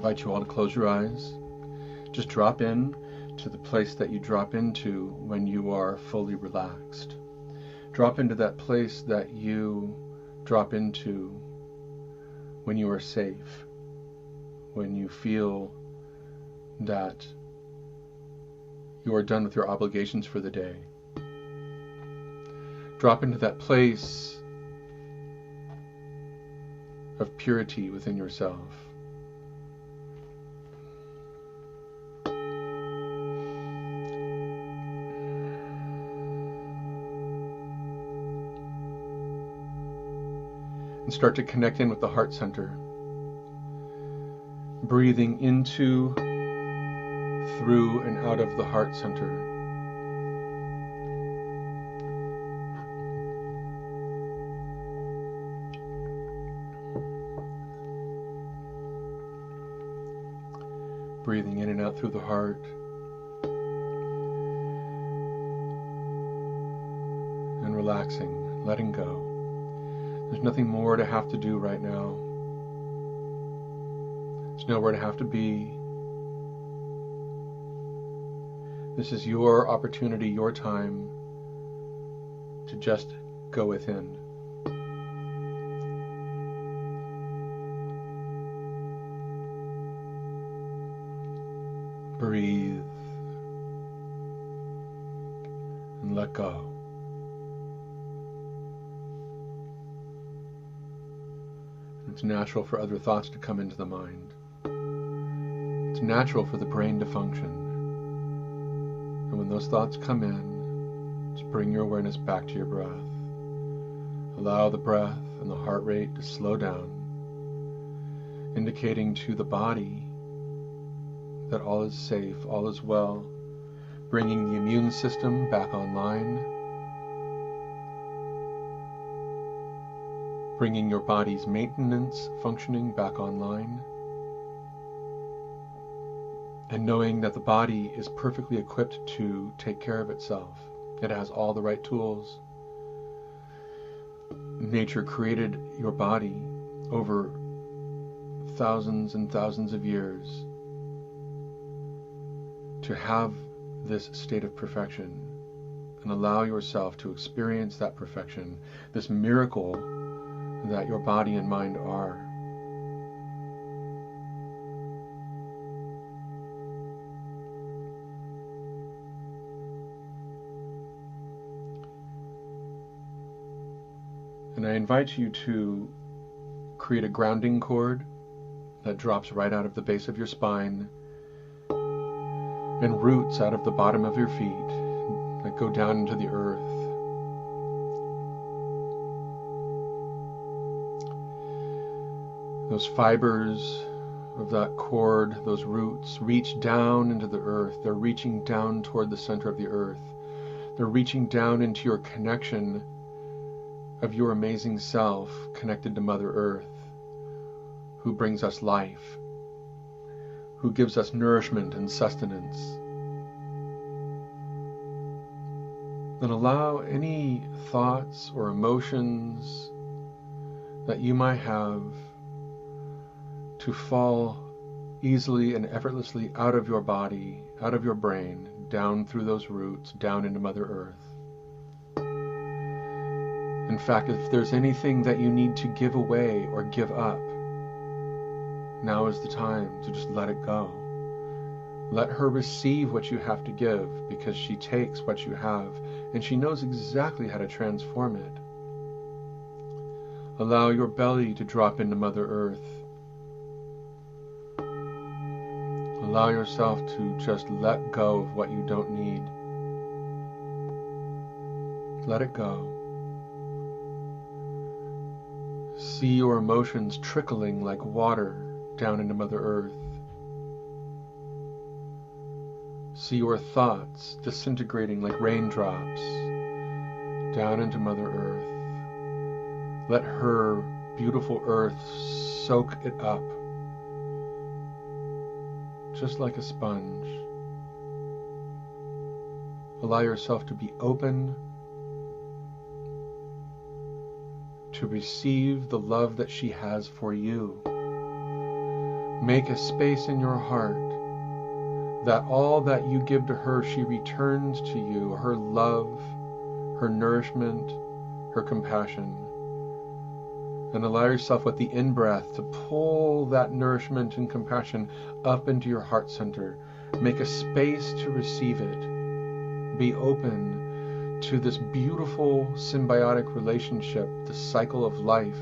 invite you all to close your eyes. Just drop in to the place that you drop into when you are fully relaxed. Drop into that place that you drop into when you are safe, when you feel that you are done with your obligations for the day. Drop into that place of purity within yourself. And start to connect in with the heart center. Breathing into, through, and out of the heart center. Breathing in and out through the heart. And relaxing, letting go. There's nothing more to have to do right now. There's nowhere to have to be. This is your opportunity, your time to just go within. Breathe and let go. It's natural for other thoughts to come into the mind. It's natural for the brain to function. And when those thoughts come in, just bring your awareness back to your breath. Allow the breath and the heart rate to slow down, indicating to the body that all is safe, all is well, bringing the immune system back online, bringing your body's maintenance functioning back online, and knowing that the body is perfectly equipped to take care of itself. It has all the right tools. Nature created your body over thousands and thousands of years to have this state of perfection, and allow yourself to experience that perfection, this miracle that your body and mind are. And I invite you to create a grounding cord that drops right out of the base of your spine and roots out of the bottom of your feet that go down into the earth. Those fibers of that cord, those roots, reach down into the earth. They're reaching down toward the center of the earth. They're reaching down into your connection of your amazing self, connected to Mother Earth, who brings us life, who gives us nourishment and sustenance. Then allow any thoughts or emotions that you might have to fall easily and effortlessly out of your body, out of your brain, down through those roots, down into Mother Earth. In fact, if there's anything that you need to give away or give up, now is the time to just let it go. Let her receive what you have to give, because she takes what you have and she knows exactly how to transform it. Allow your belly to drop into Mother Earth. Allow yourself to just let go of what you don't need. Let it go. See your emotions trickling like water down into Mother Earth. See your thoughts disintegrating like raindrops down into Mother Earth. Let her beautiful earth soak it up, just like a sponge. Allow yourself to be open to receive the love that she has for you. Make a space in your heart that all that you give to her, she returns to you, her love, her nourishment, her compassion. And allow yourself with the in-breath to pull that nourishment and compassion up into your heart center. Make a space to receive it. Be open to this beautiful symbiotic relationship, the cycle of life,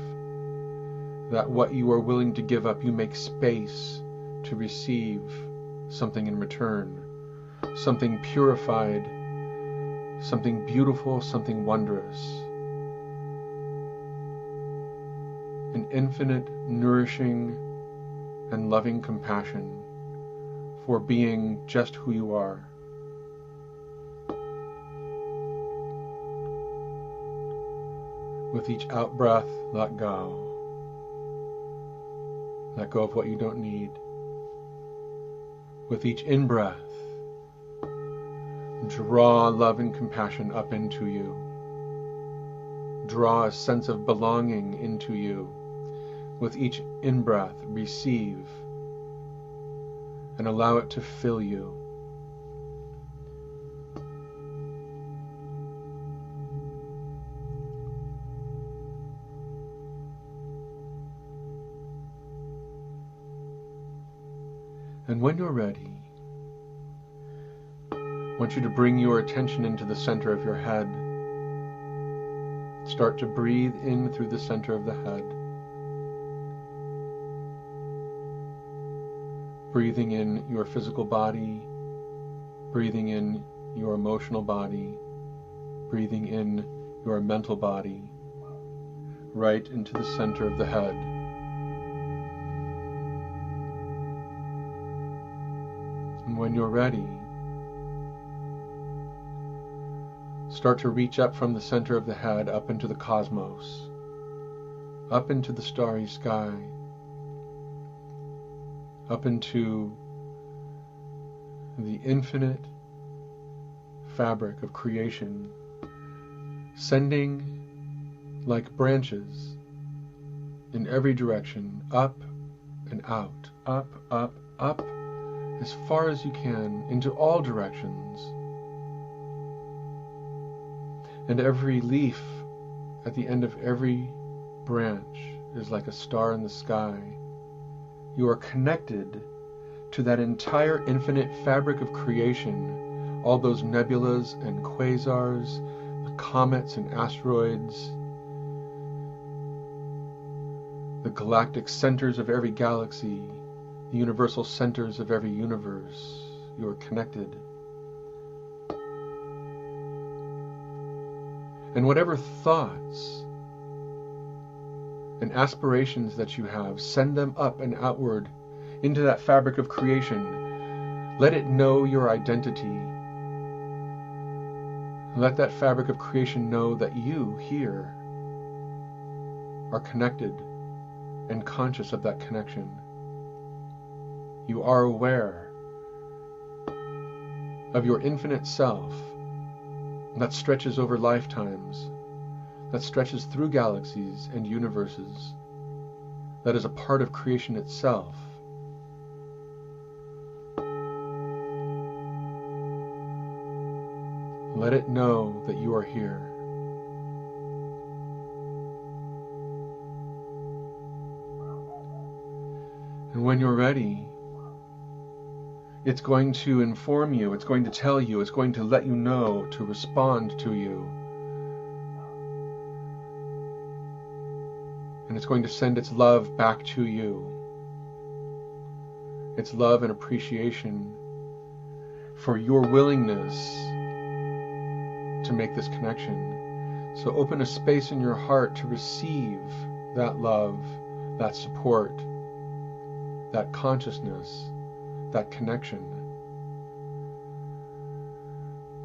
that what you are willing to give up, you make space to receive something in return, something purified, something beautiful, something wondrous. An infinite, nourishing, and loving compassion for being just who you are. With each out-breath, let go. Let go of what you don't need. With each in-breath, draw love and compassion up into you. Draw a sense of belonging into you. With each in-breath, receive and allow it to fill you. And when you're ready, I want you to bring your attention into the center of your head. Start to breathe in through the center of the head. Breathing in your physical body, breathing in your emotional body, breathing in your mental body, right into the center of the head. And when you're ready, start to reach up from the center of the head up into the cosmos, up into the starry sky, up into the infinite fabric of creation, sending like branches in every direction, up and out, up, up, up, as far as you can, into all directions. And every leaf at the end of every branch is like a star in the sky. You are connected to that entire infinite fabric of creation, all those nebulas and quasars, the comets and asteroids, the galactic centers of every galaxy, the universal centers of every universe. You are connected. And whatever thoughts and aspirations that you have, send them up and outward into that fabric of creation. Let it know your identity. Let that fabric of creation know that you here are connected and conscious of that connection. You are aware of your infinite self that stretches over lifetimes, that stretches through galaxies and universes, that is a part of creation itself. Let it know that you are here. And when you're ready, it's going to inform you, it's going to tell you, it's going to let you know to respond to you. And it's going to send its love back to you. Its love and appreciation for your willingness to make this connection. So open a space in your heart to receive that love, that support, that consciousness, that connection.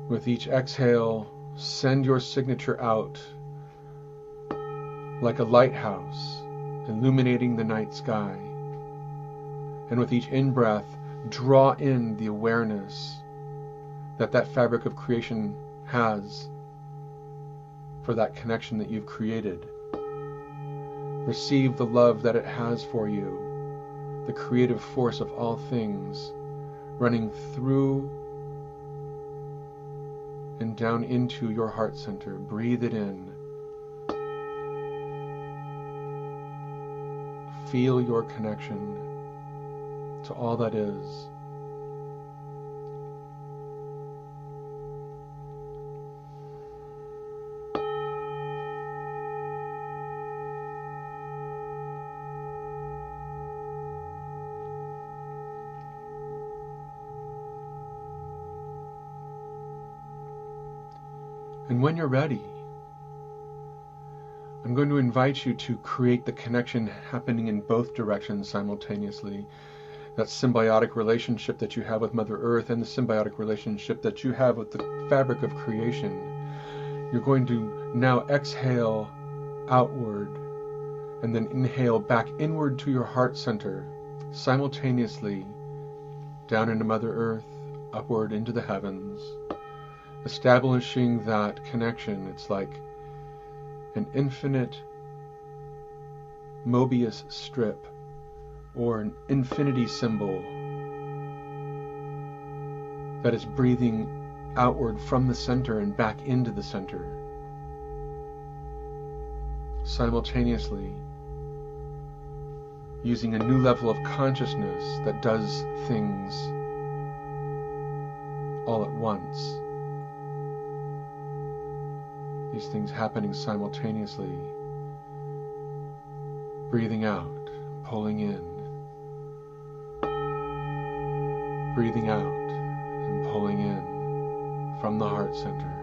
With each exhale, send your signature out like a lighthouse illuminating the night sky. And with each in-breath, draw in the awareness that that fabric of creation has for that connection that you've created. Receive the love that it has for you, the creative force of all things running through and down into your heart center. Breathe it in. Feel your connection to all that is. And when you're ready, I'm going to invite you to create the connection happening in both directions simultaneously. That symbiotic relationship that you have with Mother Earth and the symbiotic relationship that you have with the fabric of creation. You're going to now exhale outward and then inhale back inward to your heart center, simultaneously down into Mother Earth, upward into the heavens. Establishing that connection. It's like an infinite Mobius strip or an infinity symbol that is breathing outward from the center and back into the center. Simultaneously using a new level of consciousness that does things all at once. These things happening simultaneously. Breathing out, pulling in. Breathing out and pulling in from the heart center.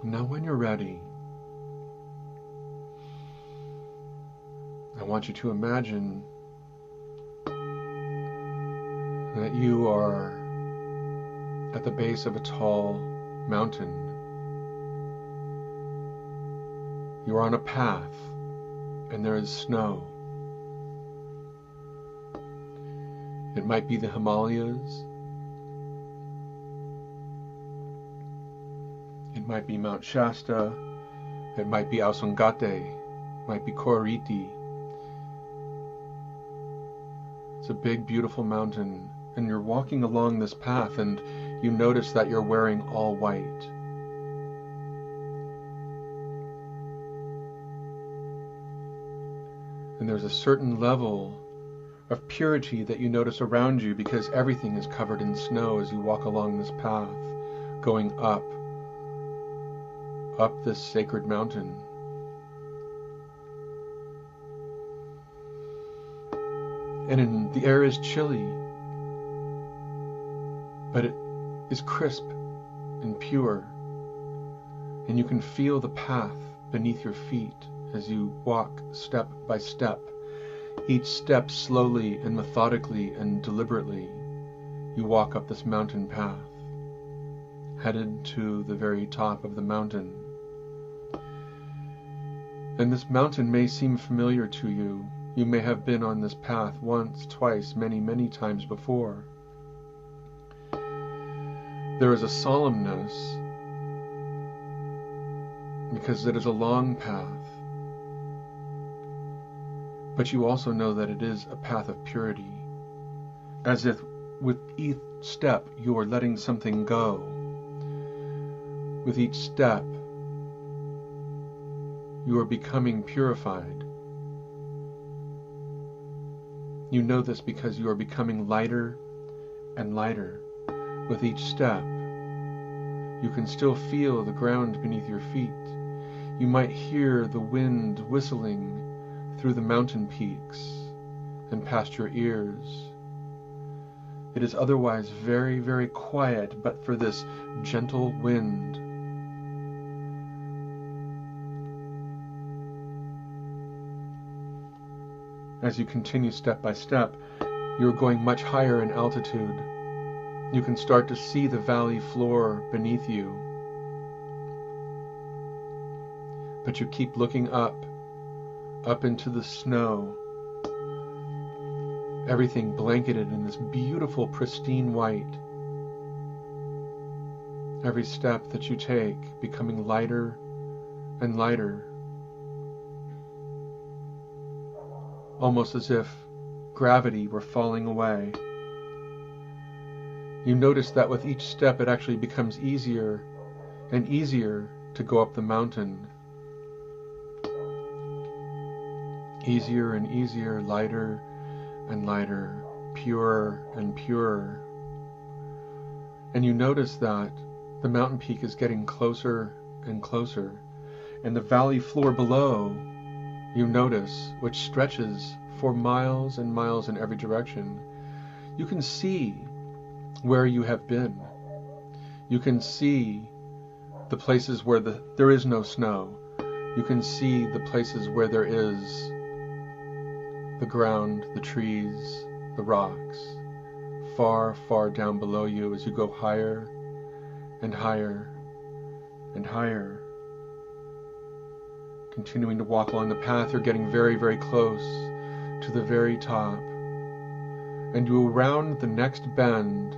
Now when you're ready, I want you to imagine that you are at the base of a tall mountain. You're on a path and there is snow. It might be the Himalayas. It might be Mount Shasta, it might be Ausangate, it might be Koriti. It's a big, beautiful mountain, and you're walking along this path, and you notice that you're wearing all white. And there's a certain level of purity that you notice around you because everything is covered in snow as you walk along this path, going up this sacred mountain. And the air is chilly, but it is crisp and pure, and you can feel the path beneath your feet as you walk step by step, each step slowly and methodically and deliberately. You walk up this mountain path, headed to the very top of the mountain. And this mountain may seem familiar to you. You may have been on this path once, twice, many, many times before. There is a solemnness because it is a long path. But you also know that it is a path of purity, as if with each step you are letting something go. With each step, you are becoming purified. You know this because you are becoming lighter and lighter. With each step, you can still feel the ground beneath your feet. You might hear the wind whistling through the mountain peaks and past your ears. It is otherwise very, very quiet, but for this gentle wind. As you continue step by step, you're going much higher in altitude. You can start to see the valley floor beneath you. But you keep looking up into the snow, Everything blanketed in this beautiful, pristine white. Every step that you take becoming lighter and lighter. Almost as if gravity were falling away. You notice that with each step it actually becomes easier and easier to go up the mountain. Easier and easier, lighter and lighter, purer and purer. And you notice that the mountain peak is getting closer and closer, and the valley floor below, you notice, which stretches for miles and miles in every direction. You can see where you have been. You can see the places where there is no snow. You can see the places where there is the ground, the trees, the rocks, far, far down below you as you go higher and higher and higher. Continuing to walk along the path, you're getting very, very close to the very top. And you round the next bend,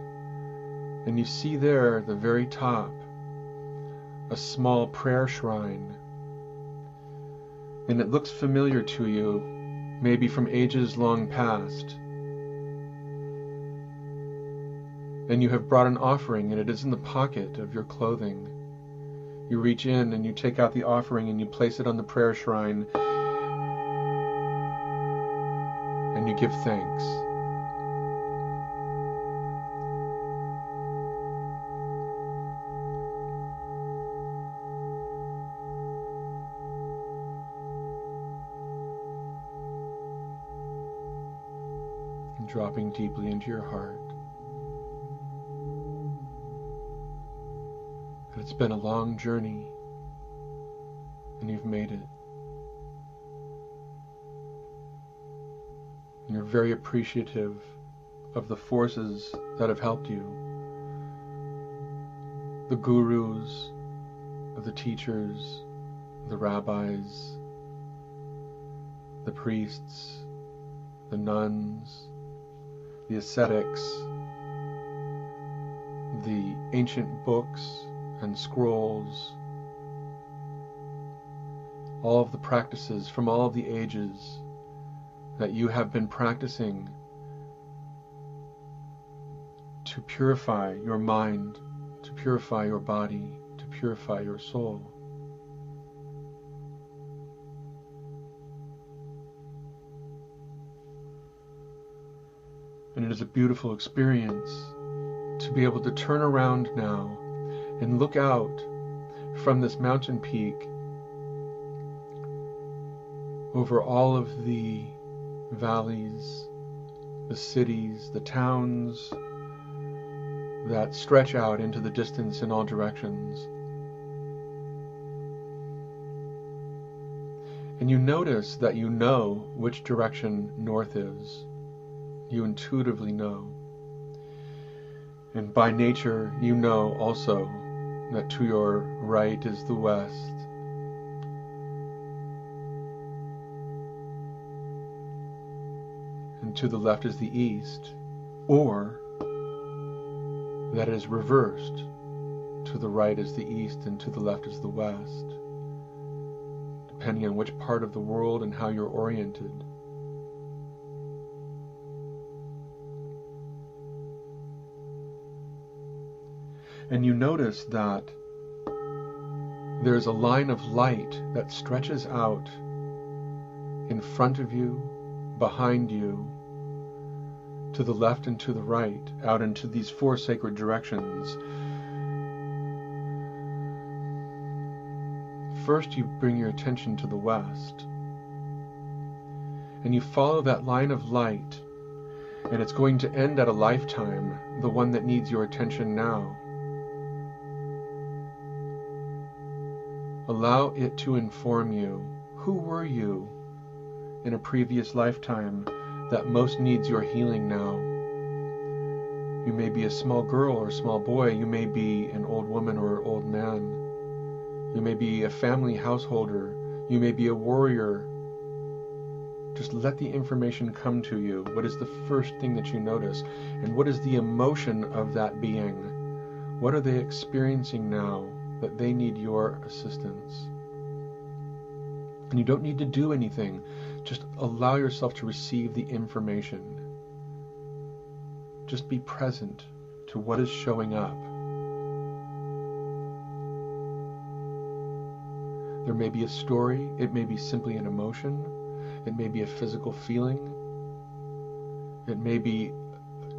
and you see there at the very top a small prayer shrine. And it looks familiar to you, maybe from ages long past. And you have brought an offering, and it is in the pocket of your clothing. You reach in and you take out the offering and you place it on the prayer shrine, and you give thanks. And dropping deeply into your heart. And it's been a long journey, and you've made it. And you're very appreciative of the forces that have helped you. The gurus, the teachers, the rabbis, the priests, the nuns, the ascetics, the ancient books and scrolls, all of the practices from all of the ages that you have been practicing to purify your mind, to purify your body, to purify your soul. And it is a beautiful experience to be able to turn around now and look out from this mountain peak over all of the valleys, the cities, the towns that stretch out into the distance in all directions. And you notice that you know which direction north is. You intuitively know. And by nature, you know also that to your right is the west. And to the left is the east. Or that it is reversed. To the right is the east and to the left is the west. Depending on which part of the world and how you're oriented. And you notice that there's a line of light that stretches out in front of you, behind you, to the left and to the right, out into these four sacred directions. First, you bring your attention to the west, and you follow that line of light, and it's going to end at a lifetime, the one that needs your attention now. Allow it to inform you. Who were you in a previous lifetime that most needs your healing now? You may be a small girl or a small boy. You may be an old woman or an old man. You may be a family householder. You may be a warrior to Just let the information come to you. What is the first thing that you notice? And what is the emotion of that being? What are they experiencing now that they need your assistance? And you don't need to do anything. Just allow yourself to receive the information. Just be present to what is showing up. There may be a story, it may be simply an emotion, it may be a physical feeling, it may be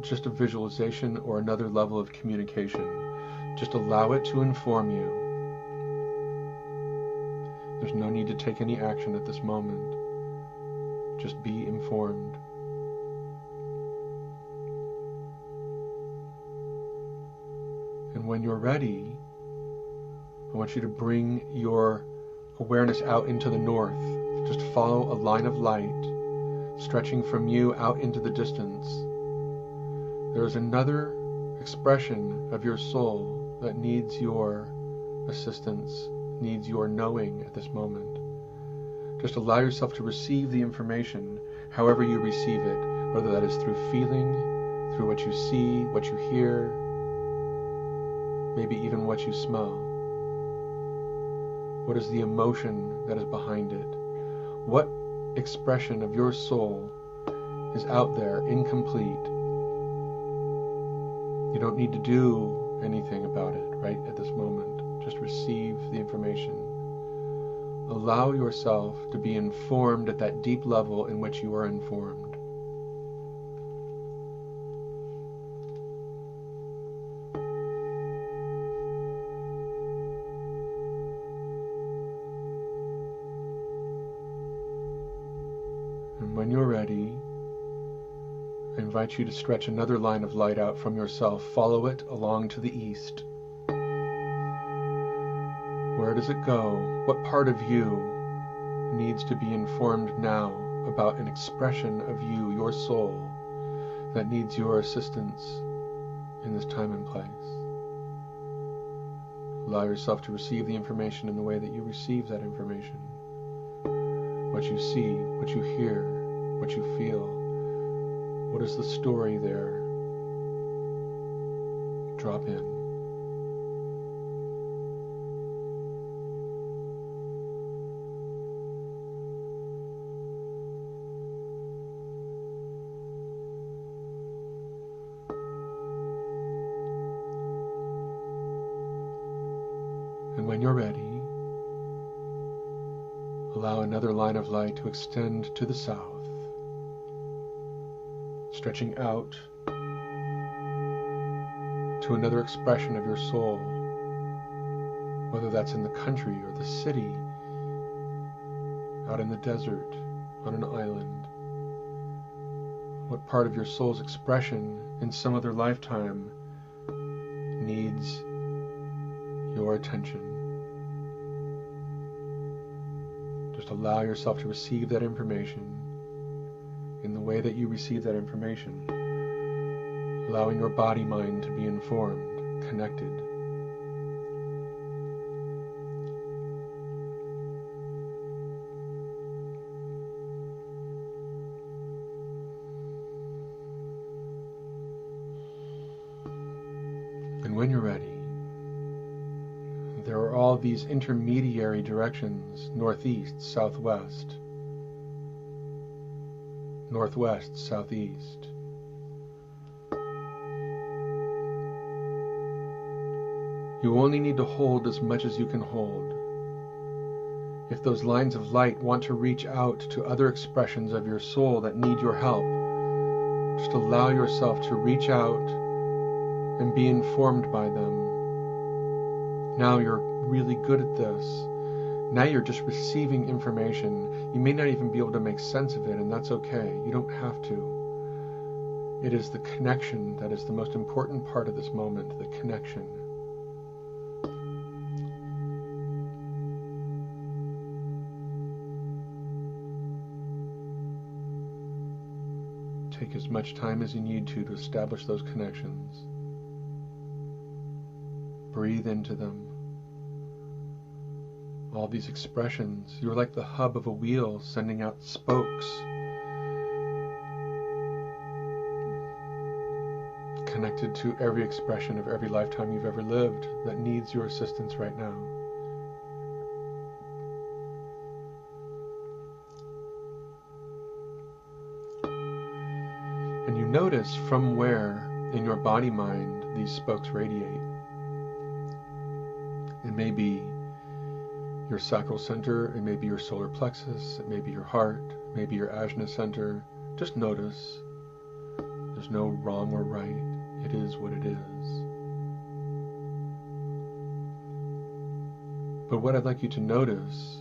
just a visualization or another level of communication. Just allow it to inform you. There's no need to take any action at this moment. Just be informed. And when you're ready, I want you to bring your awareness out into the north. Just follow a line of light stretching from you out into the distance. There is another expression of your soul that needs your assistance, needs your knowing at this moment. Just allow yourself to receive the information however you receive it, whether that is through feeling, through what you see, what you hear, maybe even what you smell. What is the emotion that is behind it? What expression of your soul is out there, incomplete? You don't need to do anything about it right at this moment. Just receive the information. Allow yourself to be informed at that deep level in which you are informed. And when you're ready, I invite you to stretch another line of light out from yourself. Follow it along to the east. Where does it go? What part of you needs to be informed now about an expression of you, your soul, that needs your assistance in this time and place? Allow yourself to receive the information in the way that you receive that information. What you see, what you hear, what you feel. What is the story there? Drop in. And when you're ready, allow another line of light to extend to the south, stretching out to another expression of your soul, whether that's in the country or the city, out in the desert, on an island. What part of your soul's expression in some other lifetime needs your attention? Just allow yourself to receive that information in the way that you receive that information, allowing your body-mind to be informed, connected. And when you're ready, there are all these intermediary directions: northeast, southwest, northwest, southeast. You only need to hold as much as you can hold. If those lines of light want to reach out to other expressions of your soul that need your help, just allow yourself to reach out and be informed by them. Now you're really good at this. Now you're just receiving information. You may not even be able to make sense of it, and that's okay. You don't have to. It is the connection that is the most important part of this moment, the connection. Take as much time as you need to establish those connections. Breathe into them. All these expressions, you're like the hub of a wheel sending out spokes connected to every expression of every lifetime you've ever lived that needs your assistance right now. And you notice from where in your body-mind these spokes radiate. It may be your sacral center, it may be your solar plexus, it may be your heart, it may be your ajna center. Just notice. There's no wrong or right. It is what it is. But what I'd like you to notice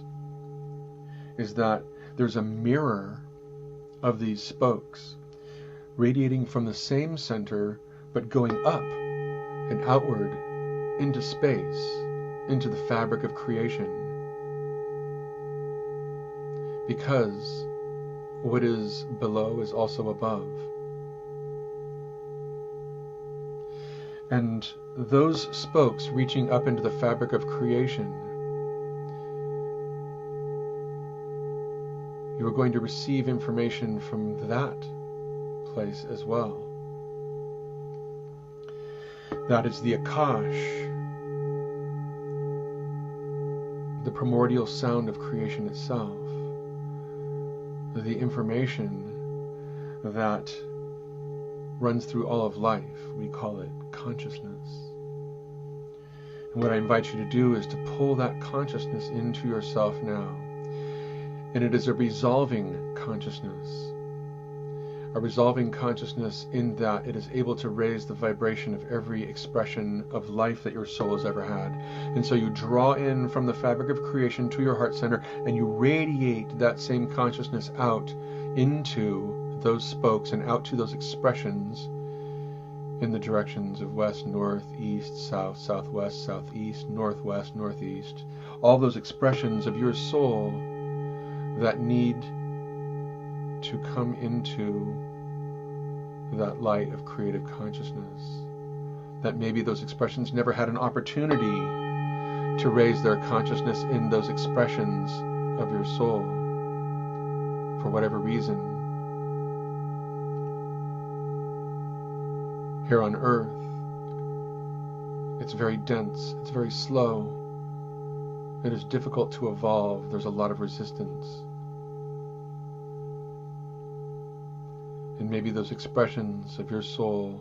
is that there's a mirror of these spokes radiating from the same center, but going up and outward into space, into the fabric of creation. Because what is below is also above. And those spokes reaching up into the fabric of creation, you are going to receive information from that place as well. That is the Akash, the primordial sound of creation itself, the information that runs through all of life. We call it consciousness. And what I invite you to do is to pull that consciousness into yourself now. And it is a resolving consciousness. A resolving consciousness in that it is able to raise the vibration of every expression of life that your soul has ever had. And so you draw in from the fabric of creation to your heart center, and you radiate that same consciousness out into those spokes and out to those expressions in the directions of west, north, east, south, southwest, southeast, northwest, northeast. All those expressions of your soul that need to come into that light of creative consciousness. That maybe those expressions never had an opportunity to raise their consciousness in those expressions of your soul for whatever reason. Here on earth, it's very dense, it's very slow, it is difficult to evolve, there's a lot of resistance. And maybe those expressions of your soul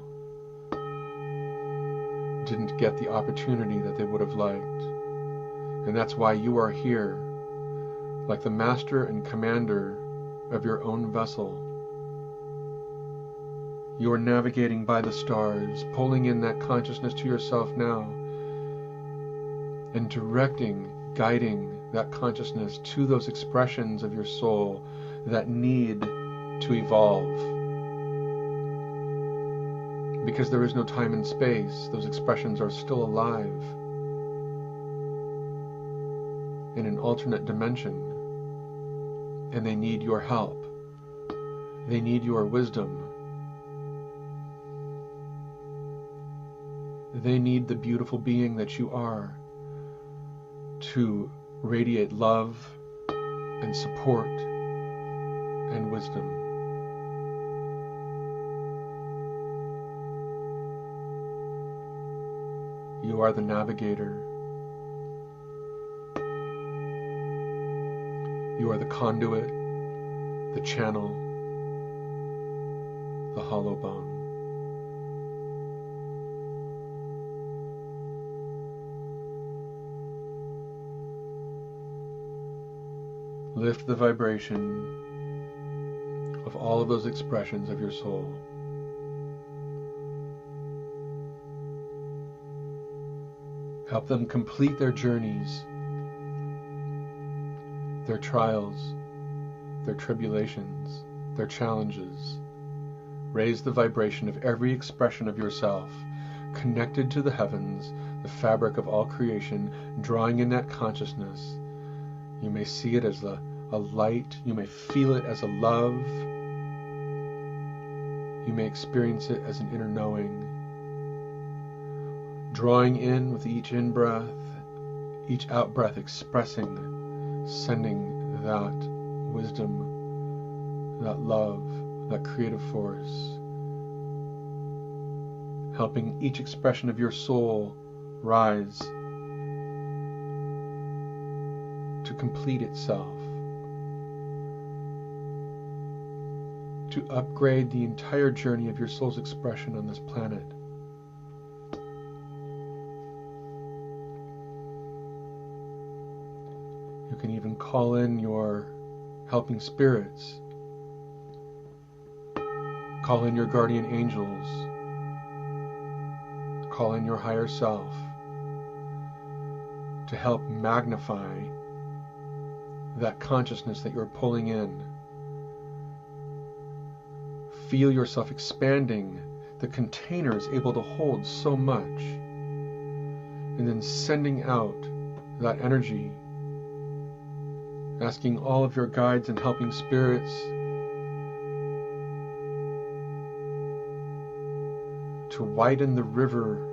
didn't get the opportunity that they would have liked. And that's why you are here, like the master and commander of your own vessel. You are navigating by the stars, pulling in that consciousness to yourself now, and directing, guiding that consciousness to those expressions of your soul that need to evolve. Because there is no time and space, those expressions are still alive in an alternate dimension, and they need your help. They need your wisdom. They need the beautiful being that you are to radiate love and support and wisdom. You are the navigator. You are the conduit, the channel, the hollow bone. Lift the vibration of all of those expressions of your soul. Help them complete their journeys, their trials, their tribulations, their challenges. Raise the vibration of every expression of yourself, connected to the heavens, the fabric of all creation, drawing in that consciousness. You may see it as a light, you may feel it as a love, you may experience it as an inner knowing. Drawing in with each in-breath, each out-breath expressing, sending that wisdom, that love, that creative force helping each expression of your soul rise to complete itself, to upgrade the entire journey of your soul's expression on this planet. You can even call in your helping spirits, call in your guardian angels, call in your higher self to help magnify that consciousness that you're pulling in. Feel yourself expanding. The container is able to hold so much. And then sending out that energy, asking all of your guides and helping spirits to widen the river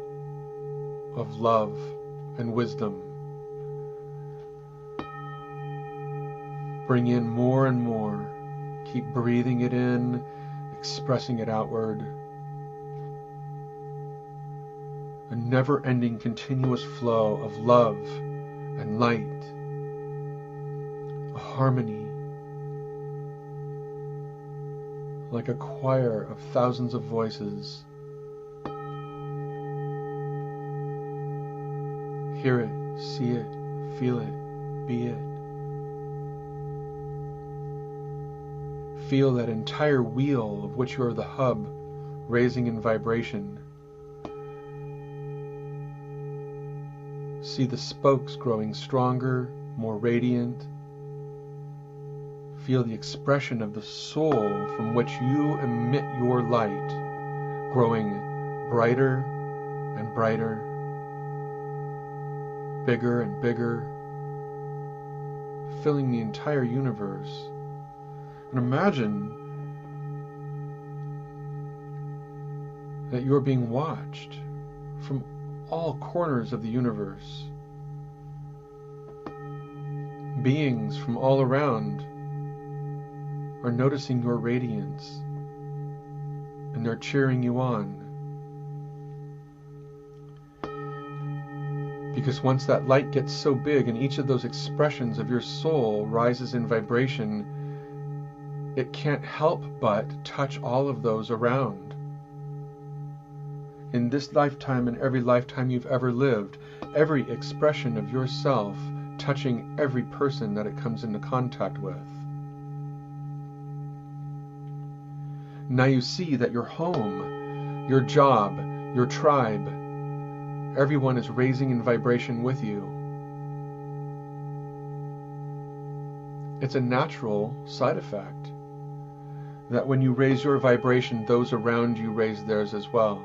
of love and wisdom. Bring in more and more. Keep breathing it in, expressing it outward. A never-ending continuous flow of love and light, a harmony, like a choir of thousands of voices. Hear it, see it, feel it, be it. Feel that entire wheel of which you are the hub, raising in vibration. See the spokes growing stronger, more radiant. Feel the expression of the soul from which you emit your light, growing brighter and brighter, bigger and bigger, filling the entire universe. And imagine that you're being watched from all corners of the universe. Beings from all around are noticing your radiance, and they're cheering you on. Because once that light gets so big and each of those expressions of your soul rises in vibration, it can't help but touch all of those around. In this lifetime and every lifetime you've ever lived, every expression of yourself touching every person that it comes into contact with. Now you see that your home, your job, your tribe, everyone is raising in vibration with you. It's a natural side effect that when you raise your vibration, those around you raise theirs as well.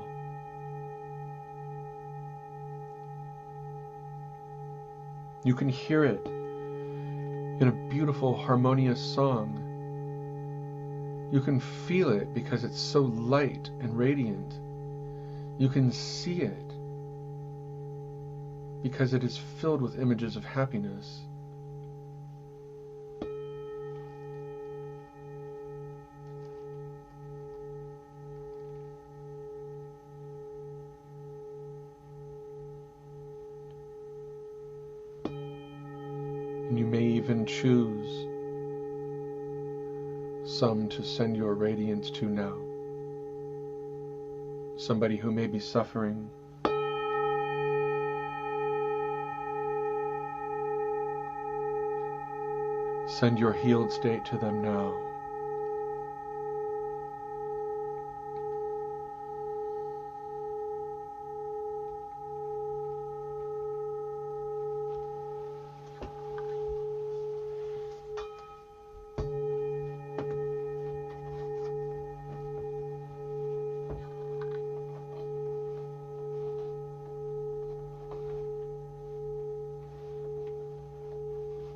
You can hear it in a beautiful, harmonious song. You can feel it because it's so light and radiant. You can see it because it is filled with images of happiness. And you may even choose some to send your radiance to now. Somebody who may be suffering. Send your healed state to them now.